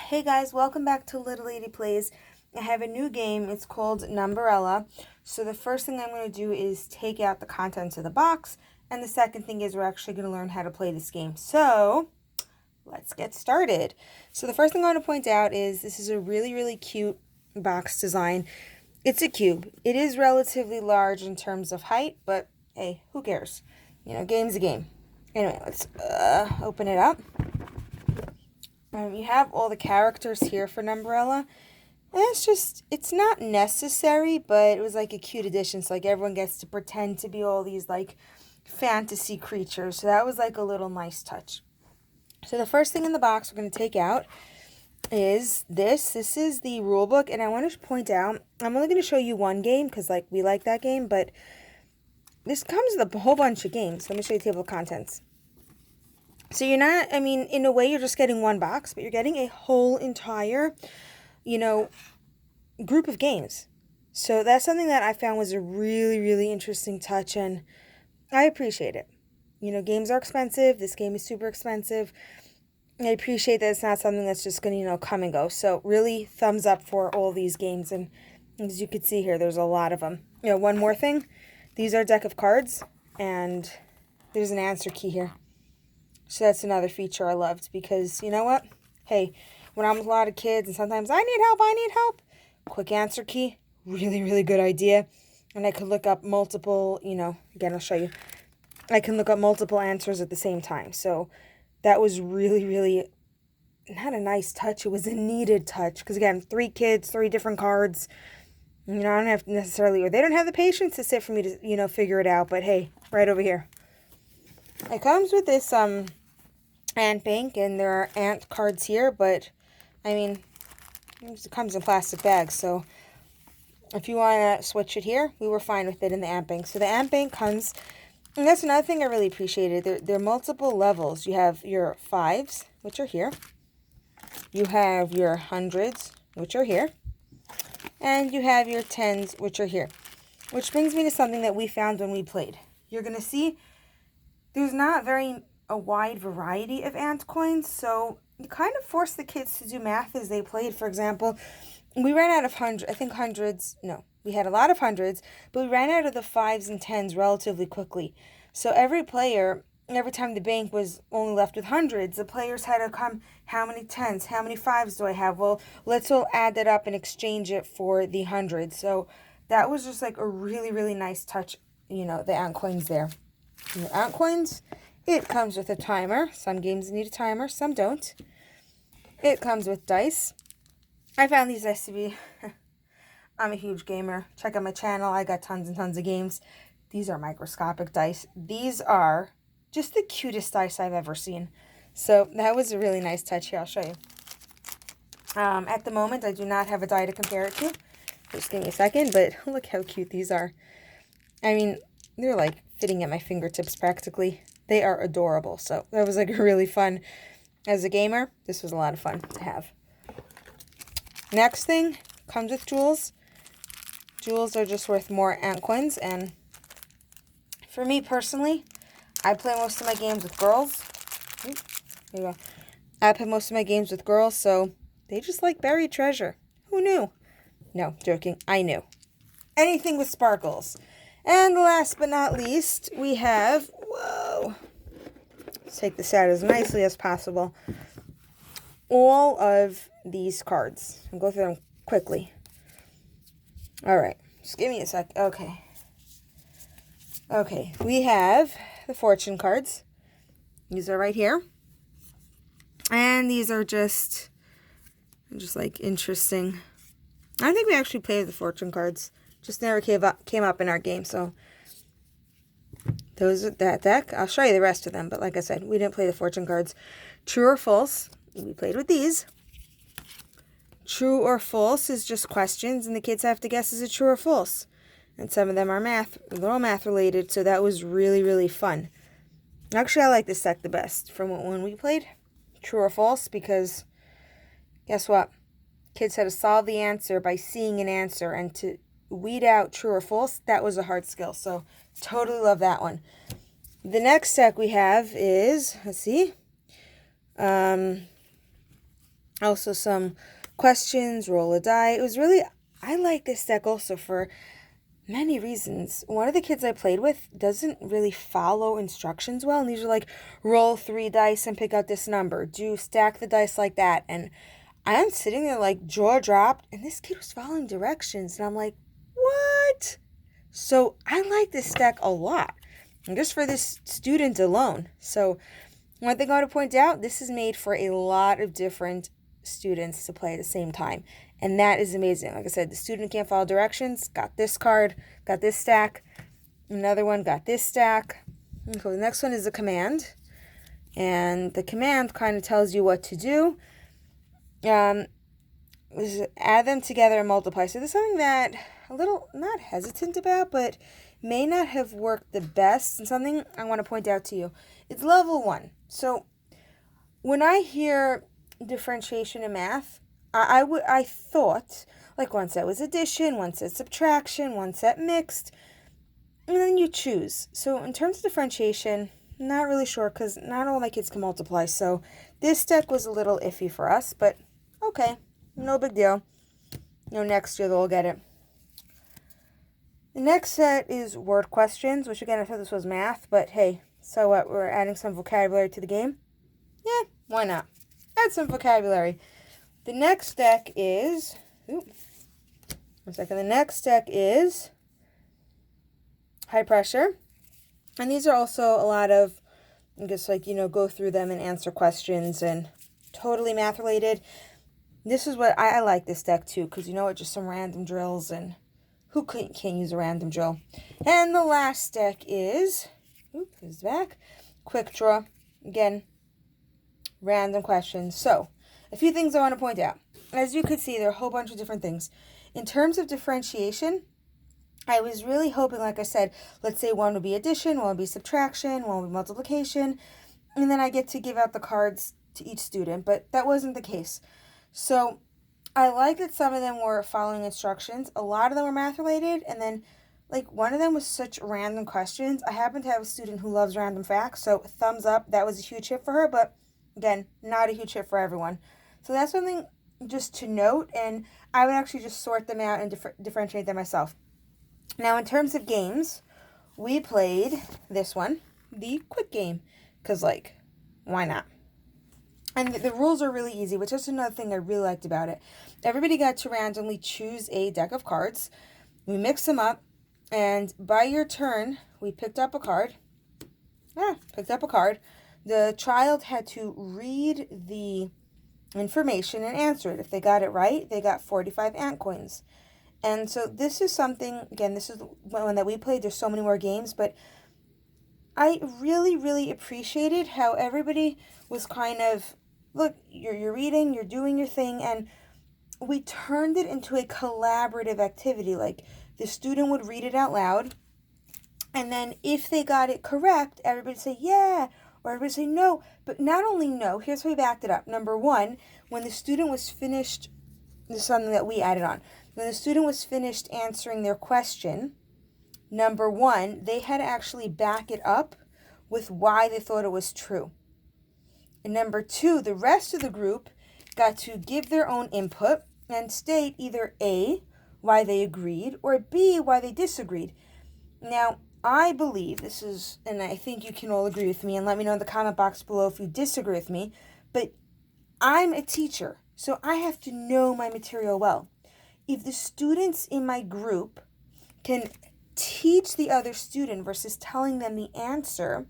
Hey guys, welcome back to Little Lady Plays. I have a new game. It's called Numberella. So the first thing I'm going to do is take out the contents of the box, and the second thing is we're actually going to learn how to play this game. So let's get started. So the first thing I want to point out is this is a really cute box design. It's a cube. It is relatively large in terms of height, but hey, who cares? You know, game's a game. Anyway, let's open it up. You have all the characters here for Numberella. And it's not necessary, but it was like a cute addition. So like everyone gets to pretend to be all these like fantasy creatures. So that was like a little nice touch. So the first thing in the box we're going to take out is this. This is the rule book. And I want to point out, I'm only going to show you one game because like we like that game. But this comes with a whole bunch of games. Let me show you the table of contents. So you're not, I mean, in a way you're just getting one box, but you're getting a whole entire, group of games. So that's something that I found was a really interesting touch, and I appreciate it. You know, games are expensive. This game is super expensive. I appreciate that it's not something that's just going to, come and go. So really thumbs up for all these games. And as you can see here, there's a lot of them. One more thing. These are a deck of cards, and there's an answer key here. So that's another feature I loved because, you know what? Hey, when I'm with a lot of kids and sometimes I need help, quick answer key, really good idea. And I could look up multiple, again, I'll show you. I can look up multiple answers at the same time. So that was really, not a nice touch. It was a needed touch. Because, again, 3 kids, 3 different cards. I don't have necessarily, or they don't have the patience to sit for me to, figure it out. But, hey, right over here. It comes with this, ant bank, and there are ant cards here, but I mean, it comes in plastic bags, so if you want to switch it here, we were fine with it in the ant bank. So the ant bank comes, and that's another thing I really appreciated. There are multiple levels. You have your 5s, which are here. You have your 100s, which are here. And you have your 10s, which are here. Which brings me to something that we found when we played. You're going to see there's not a wide variety of ant coins, so you kind of force the kids to do math as they played. For example, we ran out of hundreds. No, we had a lot of hundreds, but we ran out of the 5s and 10s relatively quickly. So every player, every time the bank was only left with hundreds, the players had to come, how many 10s, how many 5s do I have? Well, let's all add that up and exchange it for the hundreds. So that was just like a really nice touch, the ant coins there. And the ant coins, it comes with a timer. Some games need a timer, some don't. It comes with dice. I found these dice to be... I'm a huge gamer. Check out my channel. I got tons and tons of games. These are microscopic dice. These are just the cutest dice I've ever seen. So that was a really nice touch here. I'll show you. At the moment, I do not have a die to compare it to. Just give me a second, but look how cute these are. I mean, they're like fitting at my fingertips practically. They are adorable. So that was like really fun. As a gamer, this was a lot of fun to have. Next thing comes with jewels. Jewels are just worth more ant coins. And for me personally, I play most of my games with girls. There you go. I play most of my games with girls, so they just like buried treasure. Who knew? No, joking. I knew. Anything with sparkles. And last but not least, we have... Whoa. Let's take this out as nicely as possible. All of these cards. I'll go through them quickly. Alright. Just give me a sec. Okay. Okay. We have the fortune cards. These are right here. And these are just like interesting. I think we actually played the fortune cards. Just never came up in our game, so those are that deck. I'll show you the rest of them, but like I said, we didn't play the fortune cards. True or false, we played with these. True or false is just questions, and the kids have to guess is it true or false. And some of them are math, they're all math related, so that was really fun. Actually, I like this deck the best from when we played. True or false, because guess what? Kids had to solve the answer by seeing an answer, and to weed out true or false, that was a hard skill. So totally love that one. The next deck we have is, let's see, Also some questions, roll a die. It was really, I like this deck also for many reasons. One of the kids I played with doesn't really follow instructions well, and these are like roll 3 dice and pick out this number, do stack the dice like that. And I'm sitting there like jaw dropped, and this kid was following directions, and I'm like, what? So I like this deck a lot, and just for this student alone. So one thing I want to point out, this is made for a lot of different students to play at the same time. And that is amazing. Like I said, the student can't follow directions, got this card, got this stack. Another one got this stack. Okay, the next one is a command. And the command kind of tells you what to do. Add them together and multiply. So there's something that a little not hesitant about, but may not have worked the best. And something I want to point out to you. It's level 1. So when I hear differentiation in math, I thought, like, one set was addition, one set subtraction, one set mixed, and then you choose. So in terms of differentiation, not really sure, because not all my kids can multiply, so this deck was a little iffy for us, but okay, no big deal. Next year they'll get it. The next set is word questions, which again, I thought this was math, but hey, so what, we're adding some vocabulary to the game? Yeah, why not? Add some vocabulary. The next deck is, the next deck is high pressure. And these are also a lot of, just like, go through them and answer questions and totally math related. This is what, I like this deck too, because just some random drills, and who can't use a random drill. And the last deck is, quick draw. Again, random questions. So, a few things I want to point out. As you could see, there are a whole bunch of different things. In terms of differentiation, I was really hoping, like I said, let's say one would be addition, one would be subtraction, one would be multiplication, and then I get to give out the cards to each student, but that wasn't the case. So I like that some of them were following instructions. A lot of them were math related, and then like one of them was such random questions. I happen to have a student who loves random facts, so thumbs up. That was a huge hit for her, but again, not a huge hit for everyone. So that's something just to note, and I would actually just sort them out and differentiate them myself. Now, in terms of games, we played this one, the quick game, because, like, why not? And the rules are really easy, which is another thing I really liked about it. Everybody got to randomly choose a deck of cards. We mixed them up, and by your turn, we picked up a card. The child had to read the information and answer it. If they got it right, they got 45 ant coins. And so this is something, again, this is the one that we played. There's so many more games, but I really, really appreciated how everybody was kind of, look, you're reading, you're doing your thing, and we turned it into a collaborative activity. Like, the student would read it out loud, and then if they got it correct, everybody would say, yeah, or everybody would say no. But not only no, here's how we backed it up. Number one, when the student was finished, this is something that we added on. When the student was finished answering their question, number one, they had to actually back it up with why they thought it was true. And number two, the rest of the group got to give their own input and state either A, why they agreed, or B, why they disagreed. Now, I believe this is, and I think you can all agree with me, and let me know in the comment box below if you disagree with me, but I'm a teacher, so I have to know my material well. If the students in my group can teach the other student versus telling them the answer,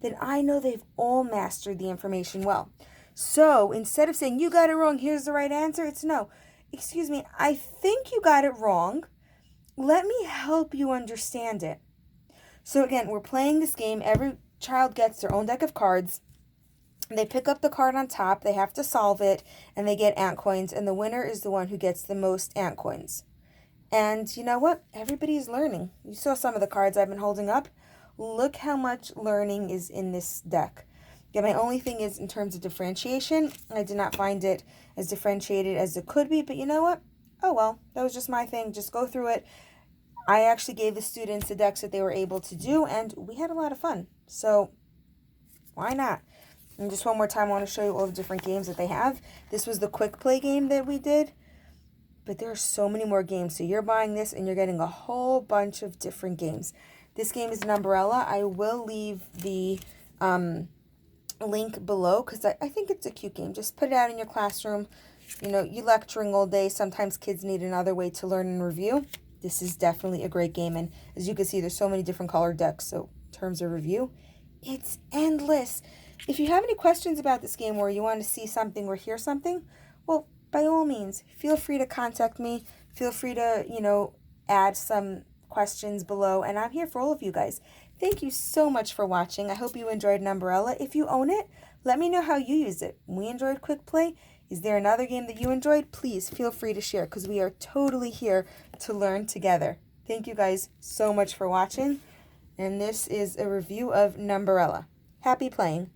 then I know they've all mastered the information well. So instead of saying, you got it wrong, here's the right answer, it's no. Excuse me, I think you got it wrong. Let me help you understand it. So again, we're playing this game. Every child gets their own deck of cards. They pick up the card on top, they have to solve it, and they get ant coins, and the winner is the one who gets the most ant coins. And you know what? Everybody's learning. You saw some of the cards I've been holding up. Look how much learning is in this deck. Yeah, my only thing is in terms of differentiation, I did not find it as differentiated as it could be, but you know what? Oh well, that was just my thing. Just go through it. I actually gave the students the decks that they were able to do, and we had a lot of fun. So why not? And just one more time, I want to show you all the different games that they have. This was the quick play game that we did, but there are so many more games. So you're buying this and you're getting a whole bunch of different games. This game is Numberella. I will leave the link below because I think it's a cute game. Just put it out in your classroom. You know, you lecturing all day. Sometimes kids need another way to learn and review. This is definitely a great game. And as you can see, there's so many different colored decks. So in terms of review, it's endless. If you have any questions about this game or you want to see something or hear something, well, by all means, feel free to contact me. Feel free to, you know, add some questions below. And I'm here for all of you guys. Thank you so much for watching. I hope you enjoyed Numberella. If you own it, let me know how you use it. We enjoyed Quick Play. Is there another game that you enjoyed? Please feel free to share because we are totally here to learn together. Thank you guys so much for watching. And this is a review of Numberella. Happy playing.